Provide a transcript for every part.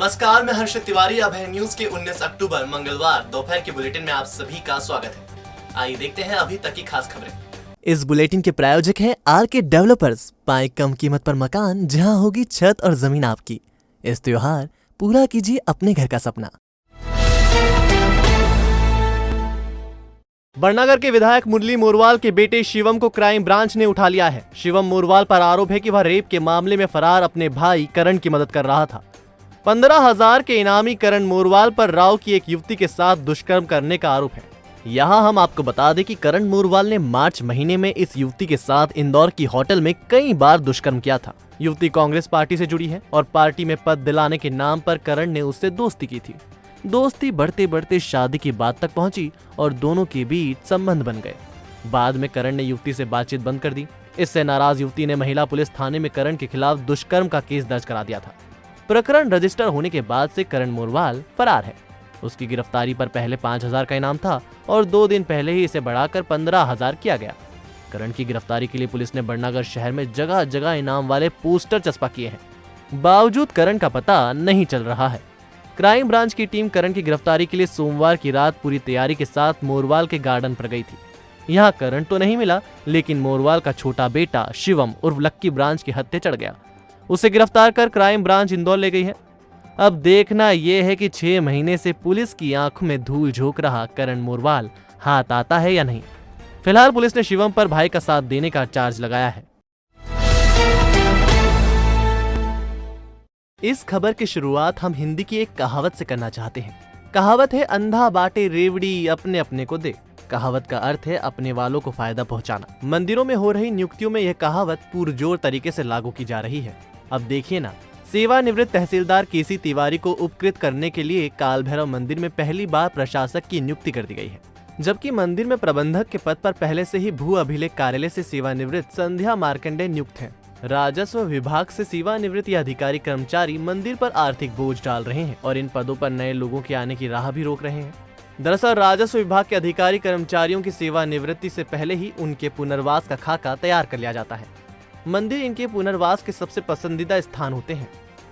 नमस्कार, मैं हर्षित तिवारी। अब है न्यूज के 19 अक्टूबर मंगलवार दोपहर के बुलेटिन में आप सभी का स्वागत है। आइए देखते हैं अभी तक की खास खबरें। इस बुलेटिन के प्रायोजक हैं आरके डेवलपर्स। पाएं कम कीमत पर मकान, जहां होगी छत और जमीन आपकी। इस त्योहार पूरा कीजिए अपने घर का सपना। बड़नगर के विधायक मुरली मोरवाल के बेटे शिवम को क्राइम ब्रांच ने उठा लिया है। शिवम मोरवाल पर आरोप है कि वह रेप के मामले में फरार अपने भाई करण की मदद कर रहा था। 15,000 के इनामी करण मोरवाल पर राव की एक युवती के साथ दुष्कर्म करने का आरोप है। यहाँ हम आपको बता दें कि करण मोरवाल ने मार्च महीने में इस युवती के साथ इंदौर की होटल में कई बार दुष्कर्म किया था। युवती कांग्रेस पार्टी से जुड़ी है और पार्टी में पद दिलाने के नाम पर करण ने उससे दोस्ती की थी। दोस्ती बढ़ते बढ़ते शादी की बात तक पहुंची और दोनों के बीच संबंध बन गए। बाद में करण ने युवती से बातचीत बंद कर दी। इससे नाराज युवती ने महिला पुलिस थाने में करण के खिलाफ दुष्कर्म का केस दर्ज करा दिया था। प्रकरण रजिस्टर होने के बाद से करण मोरवाल फरार है। उसकी गिरफ्तारी पर पहले 5,000 का इनाम था और 2 दिन पहले ही इसे बढ़ाकर 15,000 किया गया। करण की गिरफ्तारी के लिए पुलिस ने बड़नगर शहर में जगह जगह इनाम वाले पोस्टर चस्पा किए हैं। बावजूद करण का पता नहीं चल रहा है। क्राइम ब्रांच की टीम करण की गिरफ्तारी के लिए सोमवार की रात पूरी तैयारी के साथ मोरवाल के गार्डन पर गई थी। यहाँ करण तो नहीं मिला, लेकिन मोरवाल का छोटा बेटा शिवम उर्फ लक्की ब्रांच के हत्थे चढ़ गया। उसे गिरफ्तार कर क्राइम ब्रांच इंदौर ले गई है। अब देखना यह है कि 6 महीने से पुलिस की आंखों में धूल झोंक रहा करण मोरवाल हाथ आता है या नहीं। फिलहाल पुलिस ने शिवम पर भाई का साथ देने का चार्ज लगाया है। इस खबर की शुरुआत हम हिंदी की एक कहावत से करना चाहते हैं। कहावत है, अंधा बाटे रेवड़ी अपने अपने को दे। कहावत का अर्थ है अपने वालों को फायदा पहुंचाना। मंदिरों में हो रही नियुक्तियों में यह कहावत पुरजोर तरीके से लागू की जा रही है। अब देखिए ना, सेवानिवृत्त तहसीलदार केसी तिवारी को उपकृत करने के लिए काल भैरव मंदिर में पहली बार प्रशासक की नियुक्ति कर दी गई है, जबकि मंदिर में प्रबंधक के पद पर पहले से ही भू अभिलेख कार्यालय से सेवानिवृत्त संध्या मार्कंडे नियुक्त हैं। राजस्व विभाग से सेवानिवृत्त ये अधिकारी कर्मचारी मंदिर पर आर्थिक बोझ डाल रहे हैं और इन पदों पर नए लोगों के आने की राह भी रोक रहे हैं। दरअसल राजस्व विभाग के अधिकारी कर्मचारियों की सेवानिवृत्ति से पहले ही उनके पुनर्वास का खाका तैयार कर लिया जाता है। मंदिर इनके पुनर्वास के सबसे पसंदीदा स्थान होते हैं।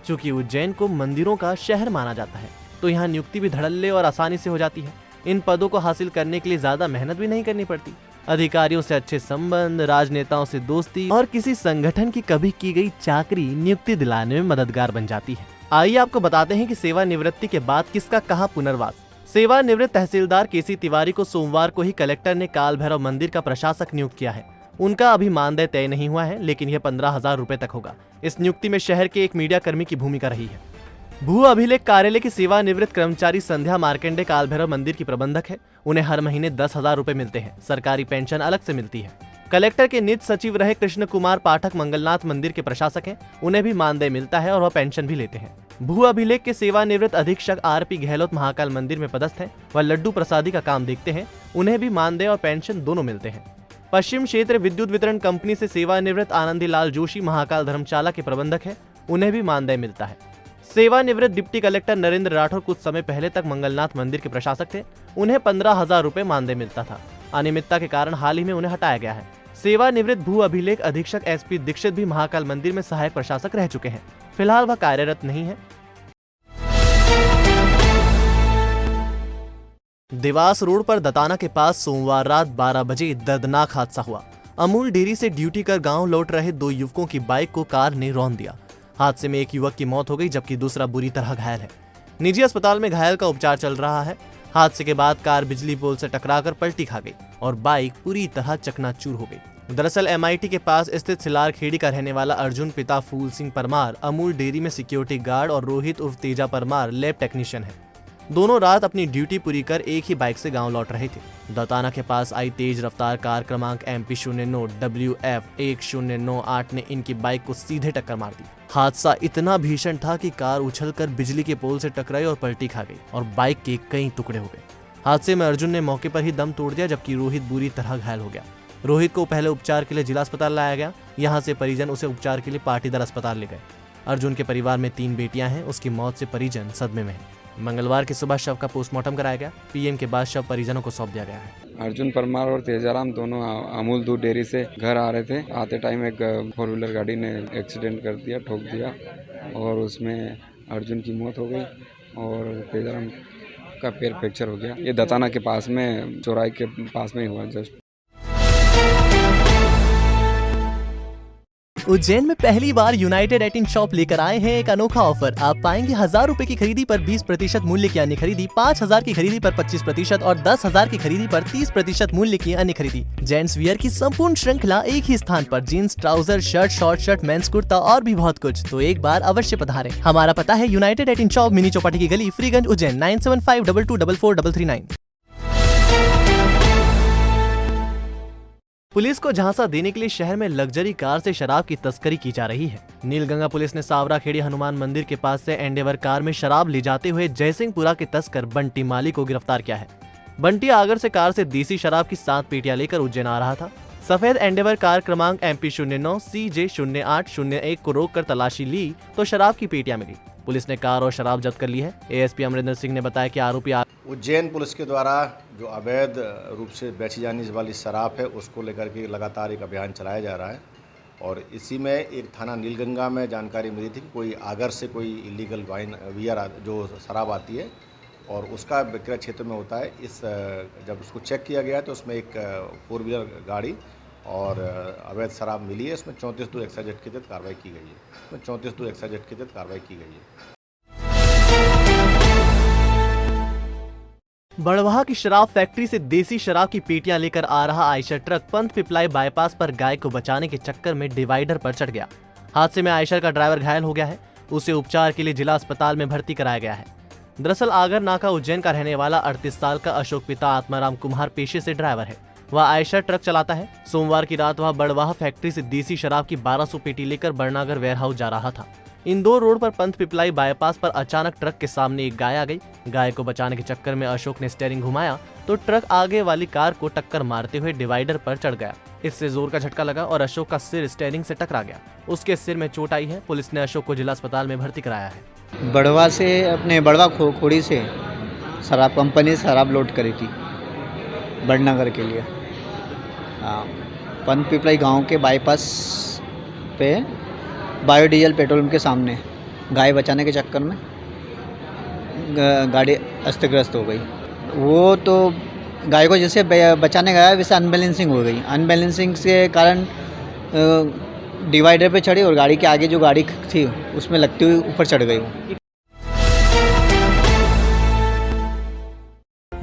चूंकि उज्जैन को मंदिरों का शहर माना जाता है, तो यहाँ नियुक्ति भी धड़ल्ले और आसानी से हो जाती है। इन पदों को हासिल करने के लिए ज्यादा मेहनत भी नहीं करनी पड़ती। अधिकारियों से अच्छे संबंध, राजनेताओं से दोस्ती और किसी संगठन की कभी की गई चाकरी नियुक्ति दिलाने में मददगार बन जाती है। आइए आपको बताते हैं कि सेवानिवृत्ति के बाद किसका कहाँ पुनर्वास। सेवानिवृत्त तहसीलदार केसी तिवारी को सोमवार को ही कलेक्टर ने काल भैरव मंदिर का प्रशासक नियुक्त किया है। उनका अभी मानदेय तय नहीं हुआ है, लेकिन यह 15,000 रुपए तक होगा। इस नियुक्ति में शहर के एक मीडिया कर्मी की भूमिका रही है। भू अभिलेख कार्यालय की सेवानिवृत्त कर्मचारी संध्या मार्कंडे काल भैरव मंदिर की प्रबंधक है। उन्हें हर महीने 10,000 रुपए मिलते हैं। सरकारी पेंशन अलग से मिलती है। कलेक्टर के निज सचिव रहे कृष्ण कुमार पाठक मंगलनाथ मंदिर के प्रशासक हैं। उन्हें भी मानदेय मिलता है और वह पेंशन भी लेते हैं। भू अभिलेख के सेवानिवृत्त अधीक्षक आरपी गहलोत महाकाल मंदिर में पदस्थ है। वह लड्डू प्रसादी का काम देखते हैं। उन्हें भी मानदेय और पेंशन दोनों मिलते हैं। पश्चिम क्षेत्र विद्युत वितरण कंपनी से सेवानिवृत्त आनंदी लाल जोशी महाकाल धर्मशाला के प्रबंधक है। उन्हें भी मानदेय मिलता है। सेवानिवृत्त डिप्टी कलेक्टर नरेंद्र राठौर कुछ समय पहले तक मंगलनाथ मंदिर के प्रशासक थे। उन्हें 15,000 रुपए मानदेय मिलता था। अनियमितता के कारण हाल ही में उन्हें हटाया गया है। सेवानिवृत्त भू अभिलेख अधीक्षक एसपी दीक्षित भी महाकाल मंदिर में सहायक प्रशासक रह चुके हैं। फिलहाल वह कार्यरत नहीं है। देवास रोड पर दताना के पास सोमवार रात 12 बजे दर्दनाक हादसा हुआ। अमूल डेयरी से ड्यूटी कर गांव लौट रहे 2 युवकों की बाइक को कार ने रौंद दिया। हादसे में एक युवक की मौत हो गई, जबकि दूसरा बुरी तरह घायल है। निजी अस्पताल में घायल का उपचार चल रहा है। हादसे के बाद कार बिजली पोल से टकराकर पलटी खा गई और बाइक पूरी तरह चकनाचूर हो गई। दरअसल MIT के पास स्थित सिलार खेड़ी का रहने वाला अर्जुन पिता फूल सिंह परमार अमूल डेयरी में सिक्योरिटी गार्ड और रोहित उर्फ तेजा परमार लैब टेक्नीशियन है। दोनों रात अपनी ड्यूटी पूरी कर एक ही बाइक से गांव लौट रहे थे। दताना के पास आई तेज रफ्तार कार क्रमांक MP 09 WF 1098 ने इनकी बाइक को सीधे टक्कर मार दी। हादसा इतना भीषण था कि कार उछलकर बिजली के पोल से टकराई और पलटी खा गई और बाइक के कई टुकड़े हो गए। हादसे में अर्जुन ने मौके पर ही दम तोड़ दिया, जबकि रोहित बुरी तरह घायल हो गया। रोहित को पहले उपचार के लिए जिला अस्पताल लाया गया। यहाँ से परिजन उसे उपचार के लिए पाटीदार अस्पताल ले गए। अर्जुन के परिवार में 3 बेटियां हैं। उसकी मौत से परिजन सदमे में हैं। मंगलवार की सुबह शव का पोस्टमार्टम कराया गया। PM के बाद शव परिजनों को सौंप दिया गया है। अर्जुन परमार और तेजाराम दोनों अमूल दूध डेयरी से घर आ रहे थे। आते टाइम एक 4 व्हीलर गाड़ी ने एक्सीडेंट कर दिया, ठोक दिया और उसमें अर्जुन की मौत हो गई और तेजाराम का पैर फ्रैक्चर हो गया। ये दताना के पास में, चौराहे के पास में ही हुआ जस्ट। उज्जैन में पहली बार यूनाइटेड 18 शॉप लेकर आए हैं एक अनोखा ऑफर। आप पाएंगे 1000 रुपए की खरीदी पर 20% मूल्य की अन्य खरीदी, 5000 की खरीदी पर 25% और 10,000 की खरीदी पर 30% मूल्य की अन्य खरीदी। जेंट्स वियर की संपूर्ण श्रृंखला एक ही स्थान पर, jeans, trouser, shirt, short shirt, mens kurta और भी बहुत कुछ। तो एक बार अवश्य पधारें। हमारा पता है यूनाइटेड 18 शॉप, मिनी चौपाटी की गली, फ्रीगंज, उज्जैन 9752244339। पुलिस को झांसा देने के लिए शहर में लग्जरी कार से शराब की तस्करी की जा रही है। नीलगंगा पुलिस ने सावरा खेड़ी हनुमान मंदिर के पास से एंडेवर कार में शराब ले जाते हुए जयसिंहपुरा के तस्कर बंटी माली को गिरफ्तार किया है। बंटी आगर से कार से देसी शराब की 7 पेटियां लेकर उज्जैन आ रहा था। सफेद एंडेवर कार क्रमांक MP09 CJ0801 को रोककर तलाशी ली तो शराब की पेटियां मिली। पुलिस ने कार और शराब जब्त कर ली है। ASP अमरिंदर सिंह ने बताया कि आरोपी उज्जैन पुलिस के द्वारा जो अवैध रूप से बेची जाने वाली शराब है उसको लेकर के लगातार एक अभियान चलाया जा रहा है और इसी में एक थाना नीलगंगा में जानकारी मिली थी कि कोई आगर से कोई इलीगल वाइन बियर जो शराब आती है और उसका विक्रय क्षेत्र में होता है। जब उसको चेक किया गया तो उसमें एक 4 व्हीलर गाड़ी और अवैध शराब मिली है। इसमें 34(2) एक्साइज के तहत कार्रवाई की गई है। इसमें 34(2) एक्साइज के तहत कार्रवाई की गई है। बड़वाह की शराब फैक्ट्री से देसी शराब की पेटियां लेकर आ रहा आयशर ट्रक पंत पिपलाई बाईपास पर गाय को बचाने के चक्कर में डिवाइडर पर चढ़ गया। हादसे में आयशर का ड्राइवर घायल हो गया है। उसे उपचार के लिए जिला अस्पताल में भर्ती कराया गया है। दरअसल आगर नाका उज्जैन का रहने वाला 38 साल का अशोक पिता आत्माराम कुम्हार पेशे से ड्राइवर है। वह आयशर ट्रक चलाता है। सोमवार की रात वह बड़वाह फैक्ट्री से देसी शराब की 1200 पेटी लेकर बरनागर वेयरहाउस जा रहा था। इंदौर रोड पर पंत पिपलाई बाईपास पर अचानक ट्रक के सामने एक गाय आ गई। गाय को बचाने के चक्कर में अशोक ने स्टीयरिंग घुमाया तो ट्रक आगे वाली कार को टक्कर मारते हुए डिवाइडर पर चढ़ गया। इससे जोर का झटका लगा और अशोक का सिर स्टीयरिंग से टकरा गया। उसके सिर में चोट आई है। पुलिस ने अशोक को जिला अस्पताल में भर्ती कराया है। बड़वा से अपने बड़वा खोड़ी से शराब कंपनी से शराब लोड करी थी बड़नगर के लिए। पंत पिपलाई गाँव के बाईपास पे बायोडीजल पेट्रोल पंप के सामने गाय बचाने के चक्कर में गाड़ी अस्तग्रस्त हो गई। वो तो गाय को जैसे बचाने गया वैसे अनबैलेंसिंग हो गई। अनबैलेंसिंग के कारण डिवाइडर पे चढ़ी और गाड़ी के आगे जो गाड़ी थी उसमें लगती हुई ऊपर चढ़ गई।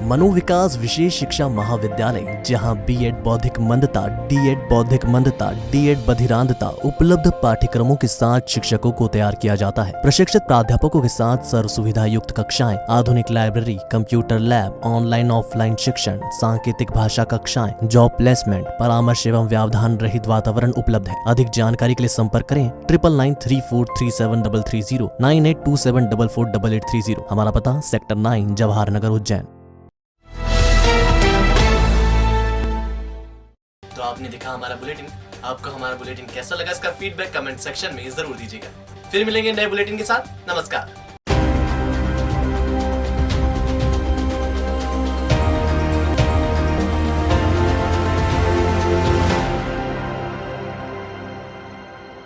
मनोविकास विशेष शिक्षा महाविद्यालय, जहां B.Ed बौद्धिक मंदता, D.Ed बौद्धिक मंदता, D.Ed बधिरांधता उपलब्ध पाठ्यक्रमों के साथ शिक्षकों को तैयार किया जाता है। प्रशिक्षित प्राध्यापकों के साथ सर्व सुविधा युक्त कक्षाएं, आधुनिक library, computer lab, online offline शिक्षण, सांकेतिक भाषा कक्षाएं, जॉब प्लेसमेंट, परामर्श एवं व्यवधान रहित वातावरण उपलब्ध है। अधिक जानकारी के लिए संपर्क करें 9993437330 9827448830। हमारा पता सेक्टर 9 जवाहर नगर उज्जैन। तो आपने देखा हमारा बुलेटिन। आपको हमारा बुलेटिन कैसा लगा, इसका फीडबैक कमेंट सेक्शन में जरूर दीजिएगा। फिर मिलेंगे नए बुलेटिन के साथ। नमस्कार।